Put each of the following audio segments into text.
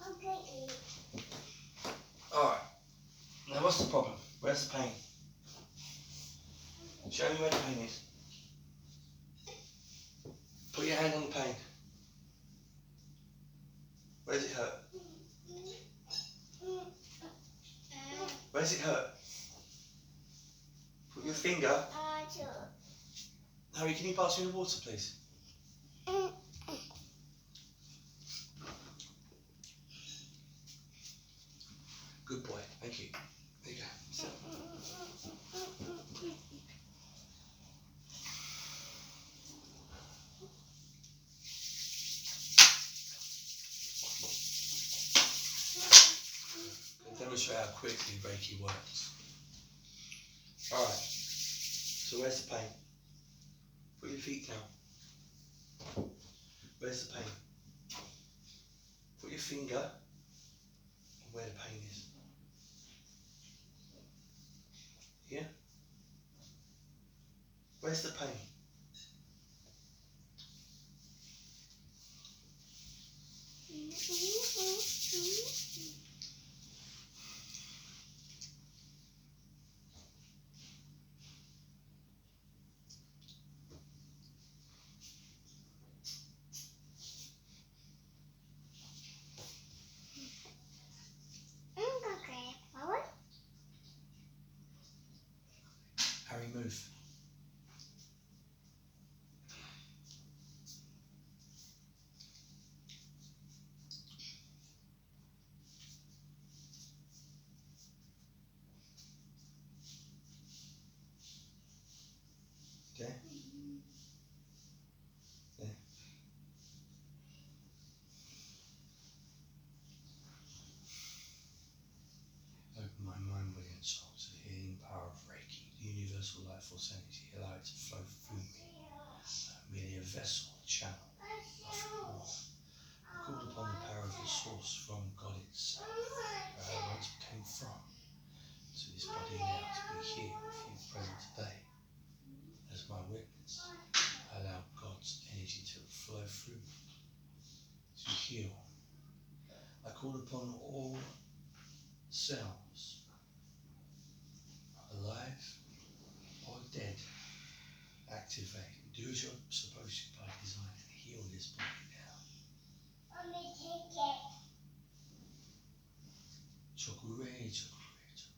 Okay. Alright. Now what's the problem? Where's the pain? Show me where the pain is. Put your hand on the pain. Where does it hurt? Where does it hurt? Put your finger. Harry, can you pass me the water, please? Good boy. Thank you. There you go. Sit. I'll demonstrate how quickly Reiki works. Alright. So where's the pain? Put your feet down. Where's the pain? Put your finger on where the pain is. Here? Where's the pain? Harry, move. Okay? There. Open my mind, body and soul to the healing power of Reiki, the universal life force energy. Allow it to flow through me. I'm merely a vessel, a channel, a floor. I called upon the power of the source from God itself, where I once came from, to this body now to be here with you present today. As my witness, I allow God's energy to flow through me, to heal. I call upon all cells, alive or dead, activate. Do as you're supposed to by design and heal this body now. Mommy, take it. Chokure, chokure,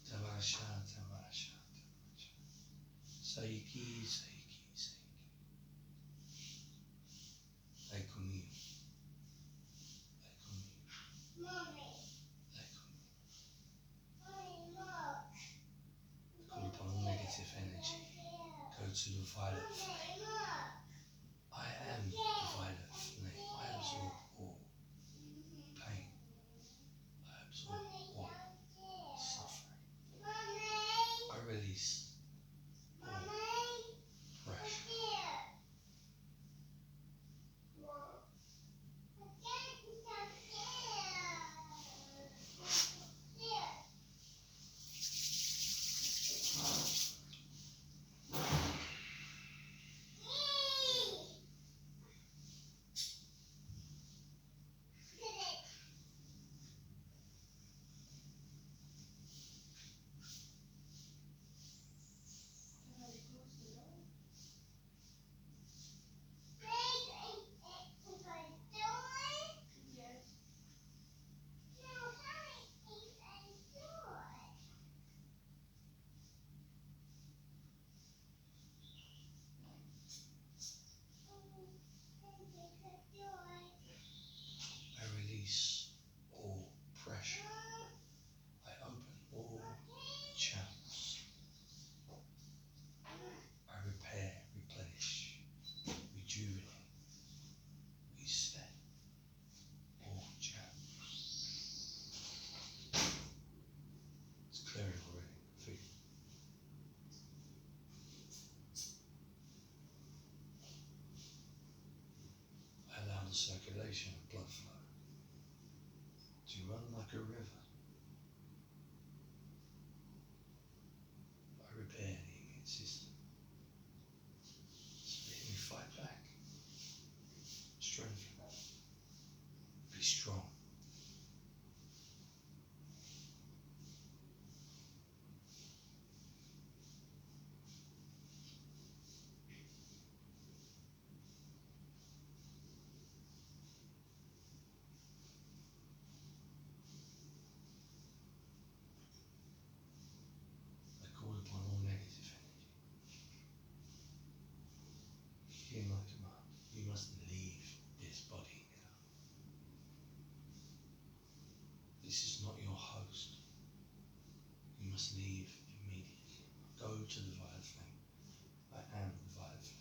tamasha, tamasha, tamasha. Saiki, saiki, saiki. Aikuni, aikuni, Mommy. aikuni. Mommy, look. Call upon all negative energy. Go to the violet flame. I am the violet flame. I absorb all pain. I absorb all suffering. I release all pressure. I release all pressure. I open all channels. I repair, replenish, rejuvenate, reset all channels. It's clearing already. Feel it. I allow the circulation of blood flow to run like a river. I repair the immune system. So let me fight back. This is not your host. You must leave immediately. Go to the violet flame. I am the violet flame.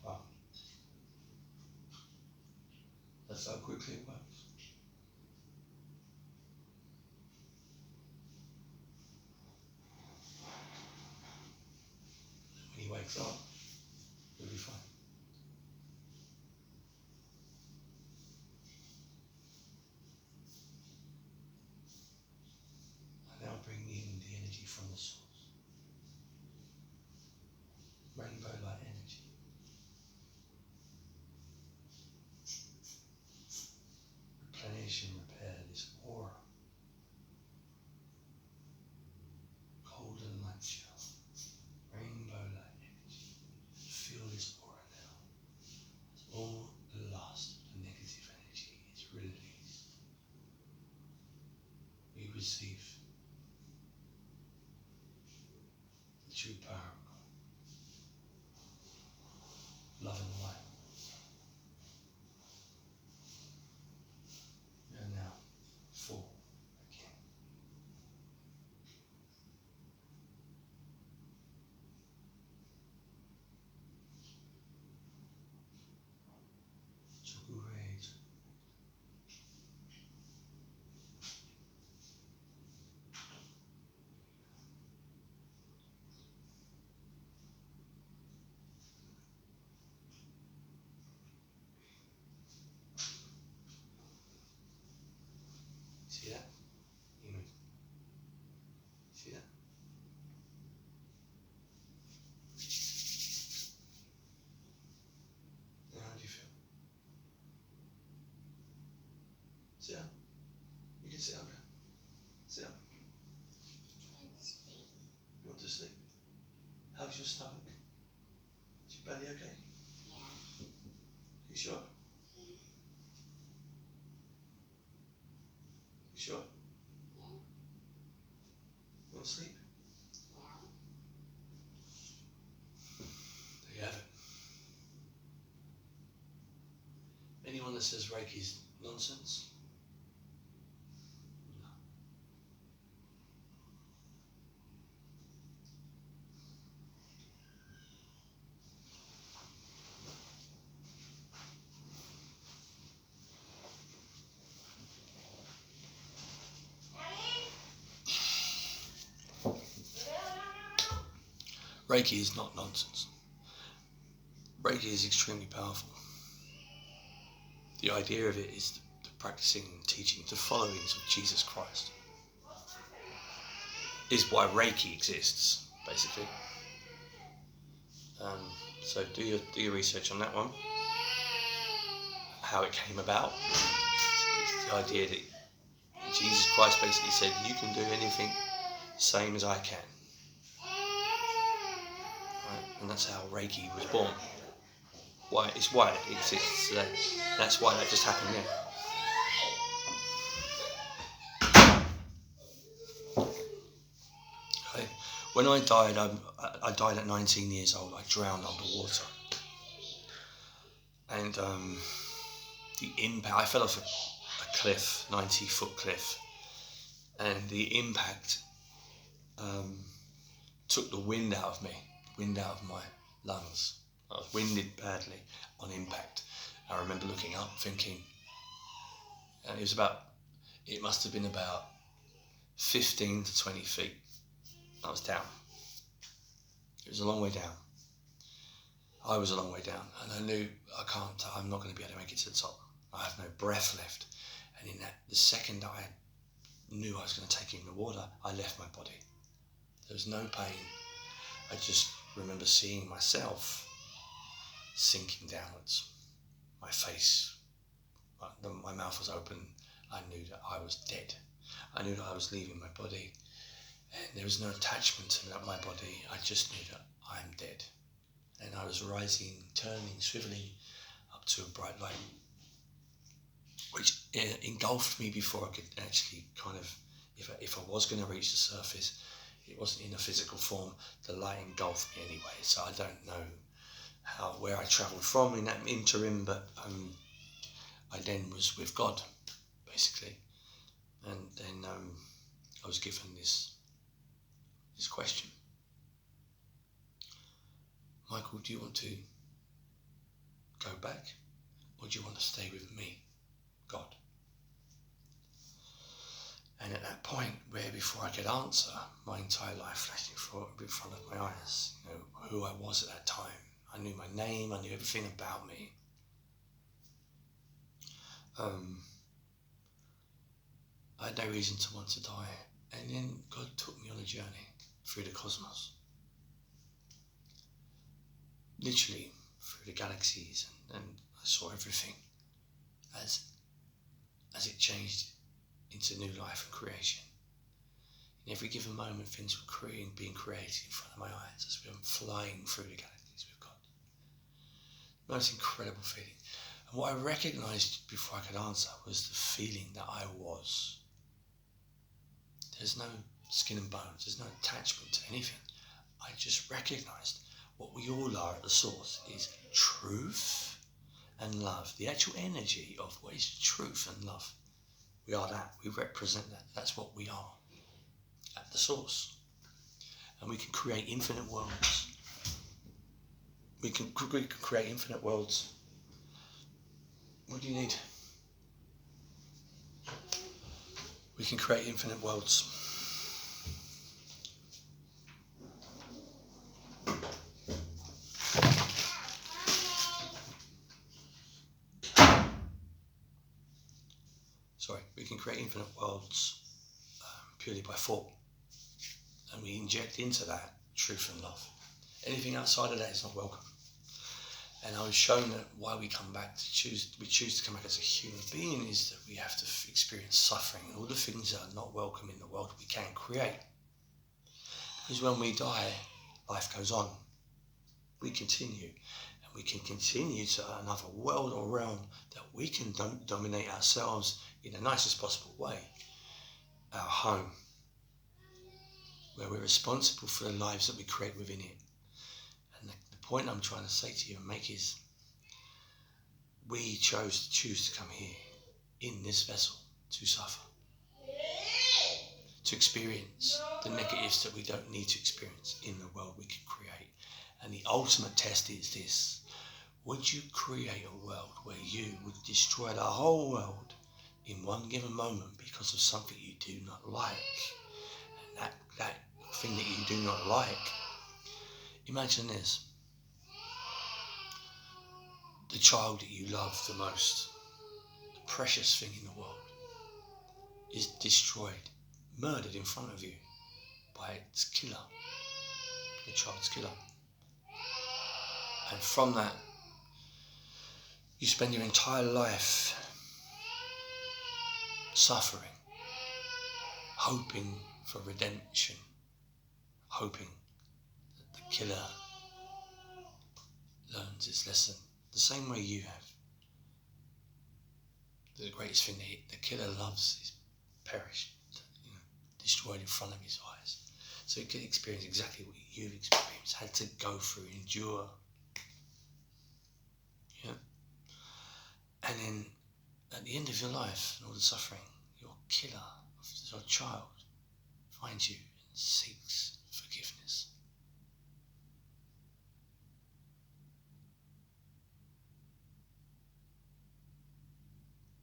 Wow. That's how quickly it works. When he wakes up, he'll be fine. I now bring in the energy from the source. Rainbow light energy. Replenish and repair this aura. Golden light shell. Rainbow light energy. Feel this aura now. As all the last of the negative energy is released. We receive the true power of God. Love and light. We are now full again. Chokurei. See that? You move. See that? Now how do you feel? Sit down. You can sit down now. Sit down. You want to sleep? How's your stomach? Is your belly okay? You sure? You sure? You want to sleep? There you have it. Anyone that says Reiki's nonsense? No. Reiki is not nonsense. Reiki is extremely powerful. The idea of it is the practicing and teaching, the followings of Jesus Christ, is why Reiki exists, basically. So do your research on that one. How it came about. It's the idea that Jesus Christ basically said, you can do anything same as I can. Right? And that's how Reiki was born. It's why it exists today. That's why that just happened there. Okay. When I died, I died at 19 years old. I drowned underwater. And the impact, I fell off a cliff, 90-foot cliff. And the impact took the wind out of me, wind out of my lungs. I was winded badly on impact. I remember looking up thinking, and it must have been about 15 to 20 feet. I was down. It was a long way down. I was a long way down, and I knew I'm not going to be able to make it to the top. I have no breath left. And in the second I knew I was going to take in the water, I left my body. There was no pain. I just remember seeing myself sinking downwards. My face, my mouth was open. I knew that I was dead. I knew that I was leaving my body. And there was no attachment to my body. I just knew that I'm dead. And I was rising, turning, swiveling up to a bright light. which engulfed me before I could actually kind of, if I was going to reach the surface, it wasn't in a physical form. The light engulfed me anyway, so I don't know where I travelled from in that interim, but I then was with God, basically, and then I was given this question: Michael, do you want to go back, or do you want to stay with me, God? And at that point, where before I could answer, my entire life flashed in front of my eyes, who I was at that time. I knew my name, I knew everything about me. I had no reason to want to die. And then God took me on a journey through the cosmos. Literally through the galaxies, and I saw everything as it changed into new life and creation. In every given moment, things were being created in front of my eyes as we were flying through the galaxies with God. The most incredible feeling. And what I recognised before I could answer was the feeling that I was. There's no skin and bones, there's no attachment to anything. I just recognised what we all are at the source is truth and love. The actual energy of what is truth and love. We are that. We represent that. That's what we are at the source. And we can create infinite worlds. We can create infinite worlds. What do you need? We can create infinite worlds. We can create infinite worlds purely by thought. And we inject into that truth and love. Anything outside of that is not welcome. And I was shown that why we choose to come back as a human being is that we have to experience suffering and all the things that are not welcome in the world we can create. Because when we die, life goes on. We continue. And we can continue to another world or realm that we can dominate ourselves in the nicest possible way. Our home. Where we're responsible for the lives that we create within it. And the point I'm trying to say to you and make is, we choose to come here in this vessel to suffer, to experience the negatives that we don't need to experience in the world we can create. And the ultimate test is this: would you create a world where you would destroy the whole world in one given moment because of something you do not like? And that thing that you do not like, imagine this: the child that you love the most, the precious thing in the world, is destroyed, murdered in front of you by its killer, the child's killer. And from that, you spend your entire life suffering, hoping for redemption, hoping that the killer learns its lesson the same way you have. The greatest thing that the killer loves is perished, destroyed in front of his eyes. So he could experience exactly what you've experienced, had to go through, endure. Yeah. And then at the end of your life and all the suffering, your killer, your child, finds you and seeks forgiveness.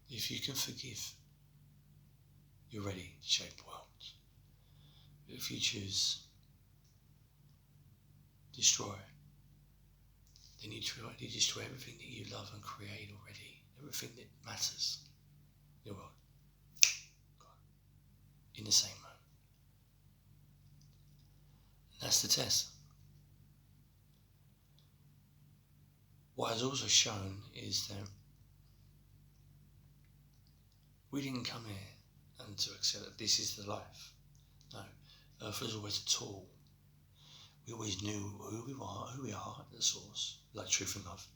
If you can forgive, you're ready to shape the world. If you choose destroy, then you destroy everything that you love and create already, everything that matters in the world, in the same moment. And that's the test. What has also shown is that we didn't come here and to accept that this is the life. No, Earth was always a tool. We always knew who we are at the source, like truth and love.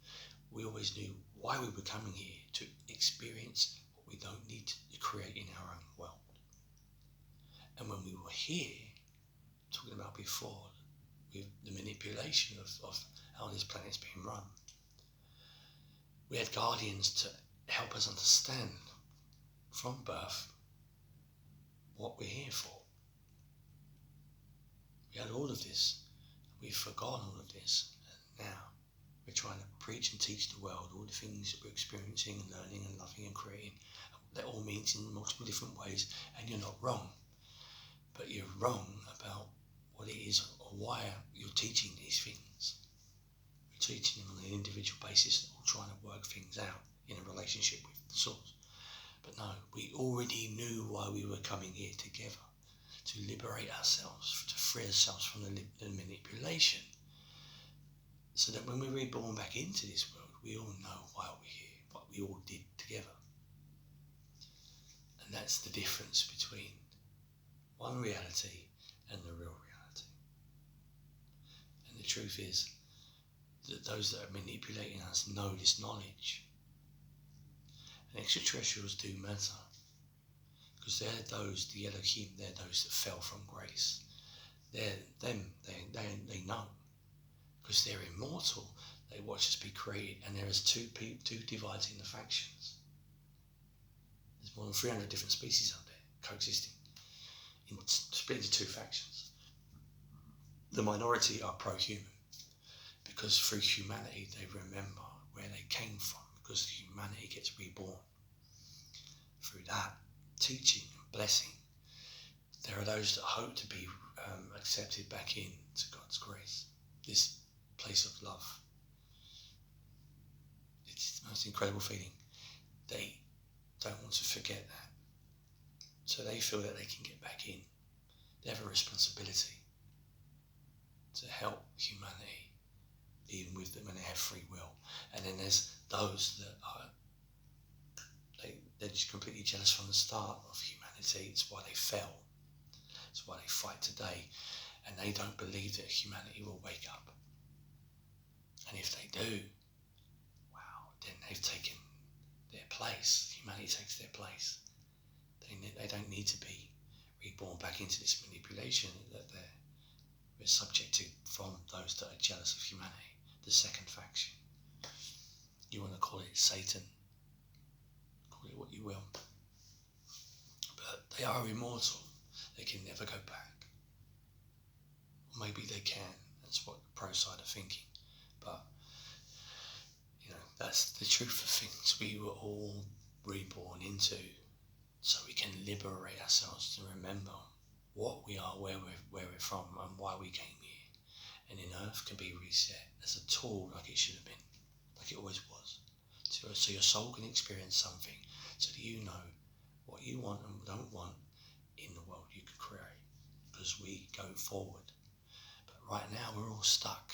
We always knew why we were coming here, to experience what we don't need to create in our own world. And when we were here, talking about before, with the manipulation of how this planet's being run, we had guardians to help us understand from birth what we're here for. We had all of this, we've forgotten all of this, and now we're trying to preach and teach the world all the things that we're experiencing and learning and loving and creating. That all means in multiple different ways, and you're not wrong. But you're wrong about what it is or why you're teaching these things. You're teaching them on an individual basis, or trying to work things out in a relationship with the source. But no, we already knew why we were coming here together, to liberate ourselves, to free ourselves from the manipulation, so that when we're reborn back into this world, we all know why we're here, what we all did together. And that's the difference between one reality and the real reality. And the truth is that those that are manipulating us know this knowledge. And extraterrestrials do matter, because they're those, the Elohim, they're those that fell from grace. They know, because they're immortal. They watch us be created, and there is two divides in the factions. There's more than 300 different species out there coexisting, split into two factions. The minority are pro-human, because through humanity they remember where they came from, because humanity gets reborn. Through that teaching and blessing, there are those that hope to be accepted back into God's grace, this place of love. It's the most incredible feeling. They don't want to forget that, so they feel that they can get back in. They have a responsibility to help humanity, even with them, and they have free will. And then there's those that are they're just completely jealous from the start of humanity. It's why they fell. It's why they fight today. And they don't believe that humanity will wake up. And if they do, wow, then they've taken their place. Humanity takes their place. They don't need to be reborn back into this manipulation that we're subject to from those that are jealous of humanity, the second faction. You want to call it Satan, call it what you will. But they are immortal. They can never go back. Or maybe they can. That's what the pro side are thinking. But, that's the truth of things. We were all reborn into, so we can liberate ourselves to remember what we are, where we're from, and why we came here. And then Earth can be reset as a tool, like it should have been, like it always was. So your soul can experience something, so that you know what you want and don't want in the world you can create, because we go forward. But right now we're all stuck.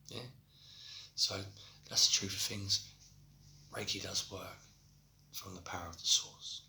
Yeah? So that's the truth of things. Reiki does work from the power of the source.